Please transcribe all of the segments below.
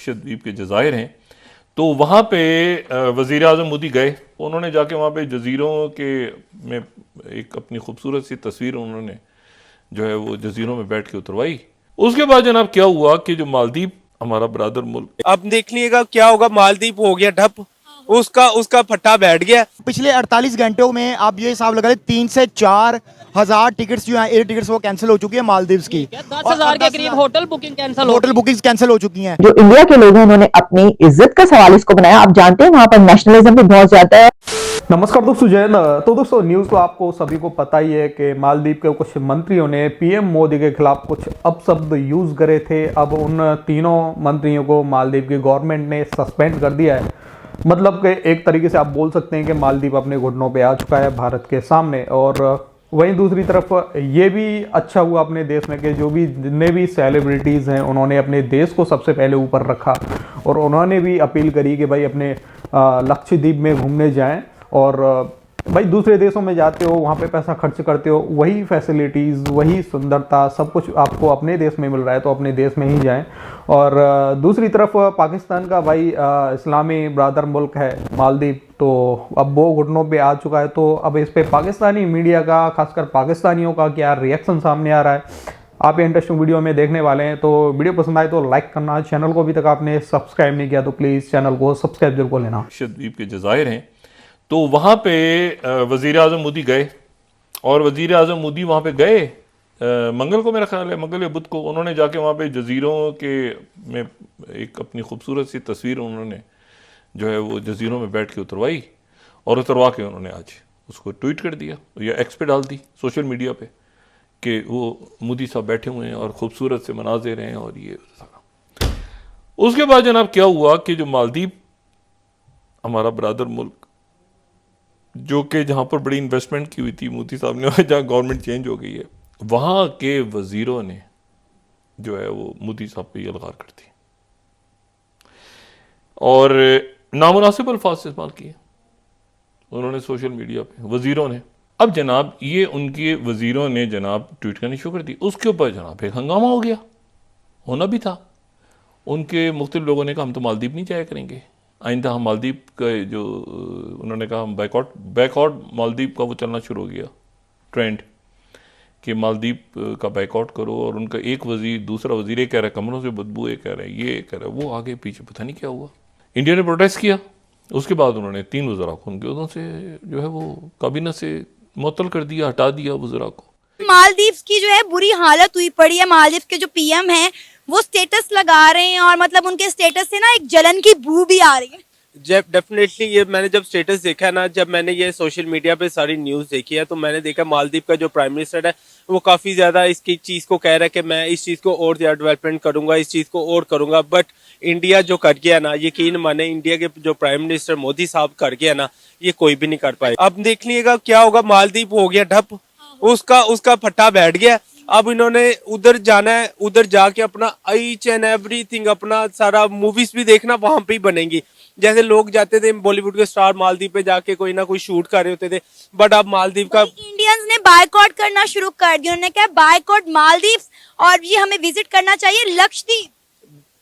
लक्षद्वीप के जज़ायर हैं, तो वहाँ पे वज़ीर आज़म मोदी गए। उन्होंने जाके वहाँ पे जज़ीरों के में एक अपनी खूबसूरत सी तस्वीर उन्होंने जो है वो जज़ीरों में बैठ के उतरवाई। उसके बाद जनाब क्या हुआ कि जो मालदीव हमारा बरादर मुल्क, अब देख लीजिएगा क्या होगा। मालदीव हो गया ठप, उसका फट्टा बैठ गया। पिछले 48 घंटों में आप ये हिसाब लगा लें 3 से 4 हजार टिकट्स जो हैं, एयर टिकट्स वो कैंसिल हो चुकी है मालदीव्स की। 10,000 के करीब होटल बुकिंग कैंसिल हो चुकी हैं। जो इंडिया के लोग हैं उन्होंने अपनी इज्जत का सवाल इसको बनाया। आप जानते हैं वहां पर नेशनलिज्म भी बहुत ज्यादा है। नमस्कार दोस्तों, जय हिंद। तो दोस्तों न्यूज़ तो आपको सभी को पता ही है कि मालदीव के कुछ मंत्रियों ने पीएम मोदी के खिलाफ कुछ अपशब्द यूज़ करे थे। अब उन तीनों मंत्रियों को मालदीव की गवर्नमेंट ने सस्पेंड कर दिया है। मतलब कि एक तरीके से आप बोल सकते हैं कि मालदीव अपने घुटनों पे आ चुका है भारत के सामने। और वहीं दूसरी तरफ ये भी अच्छा हुआ अपने देश में कि जो भी जितने भी सेलिब्रिटीज़ हैं उन्होंने अपने देश को सबसे पहले ऊपर रखा और उन्होंने भी अपील करी कि भाई अपने लक्षद्वीप में घूमने जाएं। और भाई दूसरे देशों में जाते हो, वहाँ पे पैसा खर्च करते हो, वही फैसिलिटीज़, वही सुंदरता, सब कुछ आपको अपने देश में मिल रहा है, तो अपने देश में ही जाएं। और दूसरी तरफ पाकिस्तान का भाई इस्लामी ब्रादर मुल्क है मालदीव, तो अब वो घुटनों पे आ चुका है। तो अब इस पे पाकिस्तानी मीडिया का, खासकर पाकिस्तानियों का क्या रिएक्शन सामने आ रहा है, आप ये इंटरेस्टिंग वीडियो में देखने वाले हैं। तो वीडियो पसंद आए तो लाइक करना, चैनल को अभी तक आपने सब्सक्राइब नहीं किया तो प्लीज़ चैनल को सब्सक्राइब जरूर कर लेना। लक्षद्वीप के जज़ायर हैं, तो वहाँ पे वज़ीर आज़म मोदी गए और वज़ीर आज़म मोदी वहाँ पे गए मंगल को, मेरा ख्याल है मंगल या बुध को। उन्होंने जाके वहाँ पे जज़ीरों के में एक अपनी खूबसूरत सी तस्वीर उन्होंने जो है वो जज़ीरों में बैठ के उतरवाई और उतरवा के उन्होंने आज उसको ट्वीट कर दिया या एक्स पे डाल दी सोशल मीडिया पे कि वो मोदी साहब बैठे हुए हैं और ख़ूबसूरत से मनाज़िर हैं और ये सारा। उसके बाद जनाब क्या हुआ कि जो मालदीव हमारा बरादर मुल्क, जो कि जहाँ पर बड़ी इन्वेस्टमेंट की हुई थी मोदी साहब ने, जहाँ गवर्नमेंट चेंज हो गई है, वहाँ के वज़ीरों ने जो है वो मोदी साहब पे यलगार कर दी और नामुनासिब अल्फाज इस्तेमाल किए उन्होंने सोशल मीडिया पे वज़ीरों ने। अब जनाब ये उनके वज़ीरों ने जनाब ट्वीट करनी शुरू कर दी। उसके ऊपर जनाब एक हंगामा हो गया, होना भी था। उनके मुख्तलिफ लोगों ने कहा हम तो मालदीव नहीं जाया करेंगे आइंदा, हम मालदीव का जो उन्होंने कहा हम बैकआउट मालदीव का वो चलना शुरू हो गया ट्रेंड कि मालदीव का बैकआउट करो। और उनका एक वज़ीर, दूसरा वज़ीर कह रहा है कमरों से बदबू, कह रहा है ये कह रहा है वो, आगे पीछे पता नहीं क्या हुआ। इंडिया ने प्रोटेस्ट किया। उसके बाद उन्होंने 3 वज़रा को उनके उदों से जो है वो काबीना से मुअत्तल कर दिया, हटा दिया वज़रा को। मालदीव की जो है बुरी हालत हुई पड़ी है। मालदीव के जो पीएम हैं वो स्टेटस लगा रहे हैं और मतलब उनके स्टेटस से ना एक जलन की बू भी आ रही है। डेफिनेटली ये मैंने जब स्टेटस देखा ना, जब मैंने ये सोशल मीडिया पे सारी न्यूज़ देखी है, तो मैंने देखा मालदीव का जो प्राइम मिनिस्टर है वो काफ़ी ज़्यादा इसकी चीज़ को कह रहा है कि मैं इस चीज़ को और ज़्यादा डेवलपमेंट करूँगा, इस चीज़ को और करूँगा। बट इंडिया जो कर गया ना, यकीन माने इंडिया के जो प्राइम मिनिस्टर मोदी साहब कर गया ना, ये कोई भी नहीं कर पाए। अब देख लीजिएगा क्या होगा। मालदीव हो गया ठप, उसका फट्टा बैठ गया। अब इन्होंने उधर जाना है, उधर जाके अपना ईच एंड एवरीथिंग, अपना सारा मूवीज भी देखना वहां पे ही बनेंगी। जैसे लोग जाते थे बॉलीवुड के स्टार मालदीव पे जाके कोई ना कोई शूट कर रहे होते थे, बट अब मालदीव का इंडियंस ने बायकॉट करना शुरू कर दिया। उन्होंने कहा बायकॉट मालदीव और ये हमें विजिट करना चाहिए लक्षद्वीप।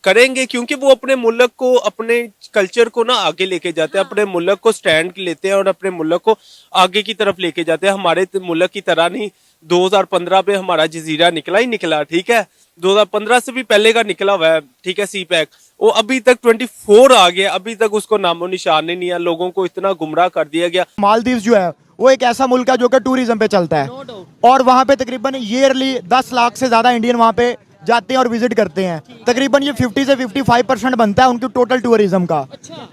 करेंगे क्योंकि वो अपने मुल्क को, अपने कल्चर को ना आगे लेके जाते हैं, अपने मुल्क को स्टैंड लेते हैं और अपने मुल्क को आगे की तरफ लेके जाते हैं। हमारे मुल्क की तरह नहीं 2015 पे हमारा जजीरा निकला ही निकला, ठीक है, 2015 से भी पहले का निकला हुआ है, ठीक है, सी पैक। वो अभी तक 24 आ गया, अभी तक उसको नामो निशान नहीं है। लोगों को इतना गुमराह कर दिया गया। मालदीव जो है वो एक ऐसा मुल्क है जो कि टूरिज्म पे चलता है और वहाँ पे तकरीबन ईयरली 10 लाख से ज्यादा इंडियन वहाँ पे जाते हैं और विजिट करते हैं। तकरीबन ये 50 से 55% बनता है उनके टोटल टूरिज्म का।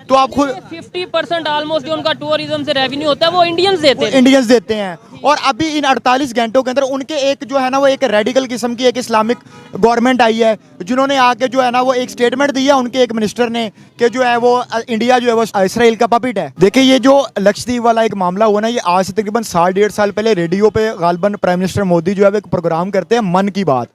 तो आप खुद 50% ऑलमोस्ट जो उनका टूरिज्म से रेवेन्यू होता है वो इंडियंस देते हैं। और अभी इन 48 घंटों के अंदर उनके एक जो है ना वो एक रेडिकल किस्म की एक इस्लामिक गवर्नमेंट आई है, जिन्होंने आके जो है ना वो एक स्टेटमेंट दिया उनके एक मिनिस्टर ने कि जो है वो इंडिया जो है वो इसराइल का पपिट है। देखिए ये जो लक्षद्वीप वाला एक मामला हुआ ना, ये आज से तकरीबन 1.5 साल पहले रेडियो पे गालिबन प्राइम मिनिस्टर मोदी जो है एक प्रोग्राम करते हैं मन की बात,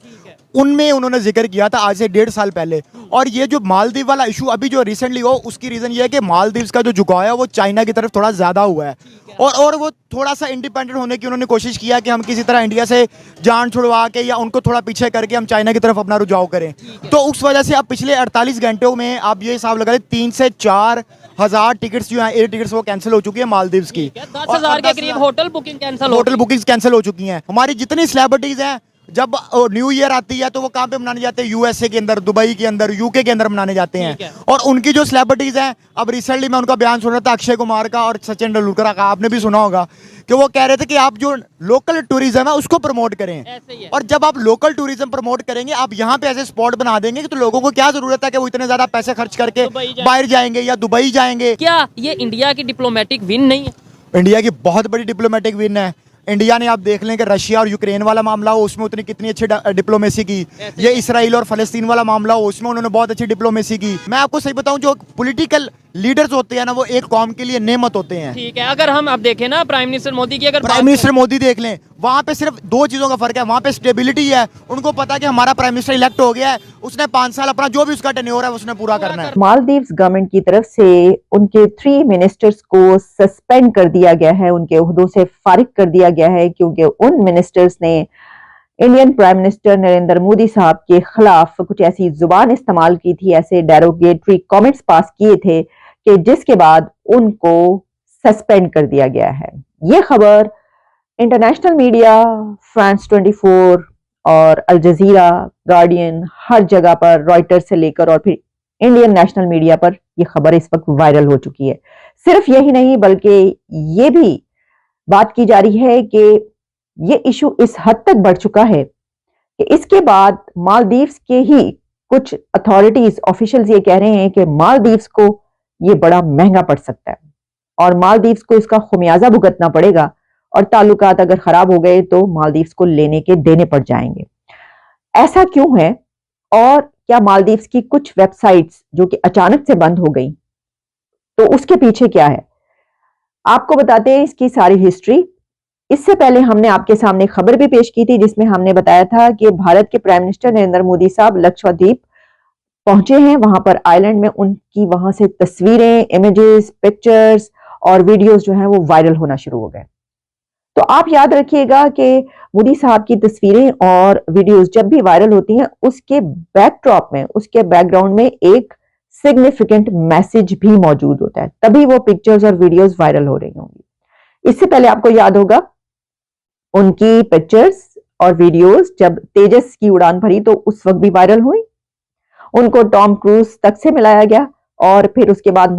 उनमें उन्होंने जिक्र किया था आज से 1.5 साल पहले। और ये जो मालदीव वाला इशू अभी जो रिसेंटली हो, उसकी रीज़न ये है कि मालदीव्स का जो झुकाव है वो चाइना की तरफ थोड़ा ज़्यादा हुआ है, और वो थोड़ा सा इंडिपेंडेंट होने की उन्होंने कोशिश किया कि हम किसी तरह इंडिया से जान छुड़वा के या उनको थोड़ा पीछे करके हम चाइना की तरफ अपना रुझाव करें। तो उस वजह से अब पिछले 48 घंटों में आप ये हिसाब लगा लें 3 से 4 हज़ार टिकट्स जो हैं, एयर टिकट्स, वो कैंसिल हो चुकी है मालदीव्स की। 10,000 के करीब hotel booking cancel hotel bookings cancel हो चुकी हैं। हमारी जितनी सेलिब्रिटीज हैं, जब न्यू ईयर आती है तो वो कहाँ पे मनाने जाते हैं? यूएसए के अंदर, दुबई के अंदर, यूके के अंदर मनाने जाते हैं। और उनकी जो सेलिब्रिटीज हैं, अब रिसेंटली मैं उनका बयान सुन रहा था, अक्षय कुमार का और सचिन तेंदुलकर का, आपने भी सुना होगा कि वो कह रहे थे कि आप जो लोकल टूरिज्म है उसको प्रमोट करें। और जब आप लोकल टूरिज्म प्रमोट करेंगे, आप यहाँ पे ऐसे स्पॉट बना देंगे कि तो लोगों को क्या जरूरत है कि वो इतने ज्यादा पैसे खर्च करके बाहर जाएंगे या दुबई जाएंगे। क्या ये इंडिया की डिप्लोमेटिक विन नहीं है? इंडिया की बहुत बड़ी डिप्लोमेटिक विन है। इंडिया ने, आप देख लें कि रशिया और यूक्रेन वाला मामला हो, उसमें उतनी कितनी अच्छी डिप्लोमेसी की। ये इसराइल और फलस्तीन वाला मामला हो, उसमें उन्होंने बहुत अच्छी डिप्लोमेसी की। मैं आपको सही बताऊं, जो पॉलिटिकल लीडर्स होते हैं ना, वो एक कौम के लिए नेमत होते हैं। ठीक है, अगर हम अब देखें ना प्राइम मिनिस्टर मोदी की, अगर प्राइम मिनिस्टर मोदी देख लें, वहां पे सिर्फ 2 चीजों का फर्क है। वहां पे स्टेबिलिटी है, उनको पता है कि हमारा प्राइम मिनिस्टर इलेक्ट हो गया है, उसने 5 साल अपना जो भी उसका टेन्योर है उसने पूरा करना है। मालदीव्स गवर्नमेंट की तरफ से उनके 3 मिनिस्टर्स को सस्पेंड कर दिया गया है, उनके ओहदों से फारिग कर दिया गया है, क्योंकि उन मिनिस्टर्स ने Indian prime minister Narendra Modi साहब के खिलाफ कुछ ऐसी जुबान इस्तेमाल की थी, ऐसे डेरोगेटरी कमेंट्स पास किए थे कि जिसके बाद उनको सस्पेंड कर दिया गया है। ये खबर इंटरनेशनल मीडिया, फ्रांस 24 और अल जजीरा, गार्डियन, हर जगह पर, रॉयटर्स से लेकर और फिर इंडियन नेशनल मीडिया पर ये खबर इस वक्त वायरल हो चुकी है। सिर्फ यही नहीं, बल्कि ये भी बात की जा रही है कि ये इशू इस हद तक बढ़ चुका है कि इसके बाद मालदीव्स के ही कुछ अथॉरिटीज, ऑफिशियल्स ये कह रहे हैं कि मालदीव्स को ये बड़ा महंगा पड़ सकता है और मालदीव्स को इसका खुमियाजा भुगतना पड़ेगा, और ताल्लुकात अगर खराब हो गए तो मालदीव्स को लेने के देने पड़ जाएंगे। ऐसा क्यों है, और क्या मालदीव्स की कुछ वेबसाइट्स जो कि अचानक से बंद हो गई, तो उसके पीछे क्या है, आपको बताते हैं इसकी सारी हिस्ट्री। इससे पहले हमने आपके सामने खबर भी पेश की थी जिसमें हमने बताया था कि भारत के प्राइम मिनिस्टर नरेंद्र मोदी साहब लक्षद्वीप पहुंचे हैं। वहां पर आइलैंड में उनकी वहां से तस्वीरें, इमेजेस, पिक्चर्स और वीडियोस जो हैं वो वायरल होना शुरू हो गए। तो आप याद रखिएगा कि मोदी साहब की तस्वीरें और वीडियोस जब भी वायरल होती हैं, उसके बैकड्रॉप में, उसके बैकग्राउंड में एक सिग्निफिकेंट मैसेज भी मौजूद होता है, तभी वो पिक्चर्स और वीडियोस वायरल हो रही होंगी। इससे पहले आपको याद होगा उनकी पिक्चर्स और वीडियोस जब तेजस की उड़ान भरी तो उस वक्त भी वायरल हुई। उनको टॉम क्रूज तक से मिलाया गया, और फिर उसके बाद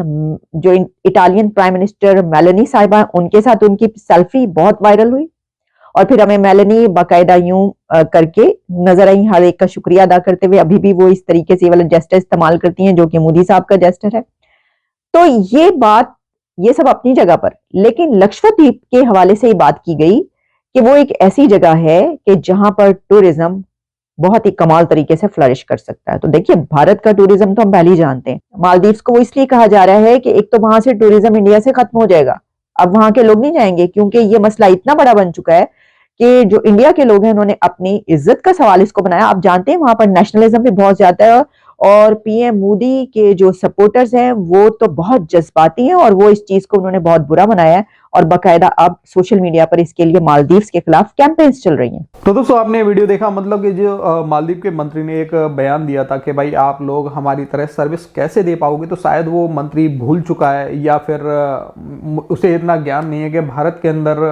जो इटालियन प्राइम मिनिस्टर मेलानी साहिबा, उनके साथ उनकी सेल्फी बहुत वायरल हुई। और फिर हमें मेलानी बाकायदा यूं करके नजर आई, हर एक का शुक्रिया अदा करते हुए। अभी भी वो इस तरीके से वाला जेस्टर इस्तेमाल करती हैं जो कि मोदी साहब का जेस्टर है। तो ये बात, ये सब अपनी जगह पर, लेकिन लक्षद्वीप के हवाले से ही बात की गई कि वो एक ऐसी जगह है कि जहां पर टूरिज्म बहुत ही कमाल तरीके से फ्लरिश कर सकता है। तो देखिए, भारत का टूरिज्म तो हम पहले ही जानते हैं। मालदीव्स को वो इसलिए कहा जा रहा है कि एक तो वहां से टूरिज्म इंडिया से खत्म हो जाएगा, अब वहां के लोग नहीं जाएंगे, क्योंकि ये मसला इतना बड़ा बन चुका है कि जो इंडिया के लोग हैं उन्होंने अपनी इज्जत का सवाल इसको बनाया। आप जानते हैं वहां पर नेशनलिज्म भी बहुत ज्यादा है, और पीएम मोदी के जो सपोर्टर्स हैं वो तो बहुत जज्बाती हैं, और वो इस चीज को उन्होंने बहुत बुरा मनाया है, और बाकायदा अब सोशल मीडिया पर इसके लिए मालदीव्स के खिलाफ कैंपेन्स चल रही हैं। तो दोस्तों, आपने वीडियो देखा, मतलब कि जो मालदीव के मंत्री ने एक बयान दिया था कि भाई आप लोग हमारी तरह सर्विस कैसे दे पाओगे, तो शायद वो मंत्री भूल चुका है या फिर उसे इतना ज्ञान नहीं है कि भारत के अंदर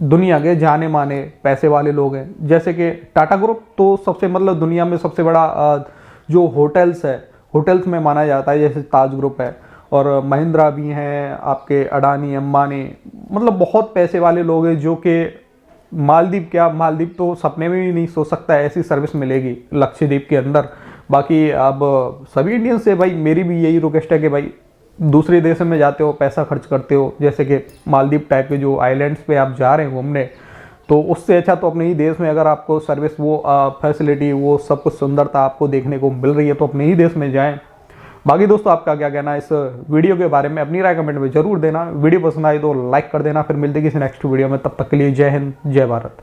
दुनिया के जाने माने पैसे वाले लोग हैं, जैसे कि टाटा ग्रुप तो सबसे, मतलब दुनिया में सबसे बड़ा जो होटल्स है, होटल्स में माना जाता है, जैसे ताज ग्रुप है, और महिंद्रा भी हैं, आपके अडानी, अंबानी, मतलब बहुत पैसे वाले लोग हैं जो कि मालदीव, क्या मालदीव तो सपने में भी नहीं सोच सकता है ऐसी सर्विस मिलेगी लक्षद्वीप के अंदर। बाकी अब सभी इंडियन से भाई मेरी भी यही रिक्वेस्ट है कि भाई दूसरे देश में जाते हो, पैसा खर्च करते हो, जैसे कि मालदीव टाइप के जो आइलैंड्स पे आप जा रहे हैं घूमने, तो उससे अच्छा तो अपने ही देश में अगर आपको सर्विस, वो फैसिलिटी, वो सब कुछ सुंदरता आपको देखने को मिल रही है तो अपने ही देश में जाएं। बाकी दोस्तों, आपका क्या कहना है इस वीडियो के बारे में, अपनी राय कमेंट में जरूर देना। वीडियो पसंद आई तो लाइक कर देना। फिर मिलते किसी नेक्स्ट वीडियो में, तब तक के लिए जय हिंद, जय भारत।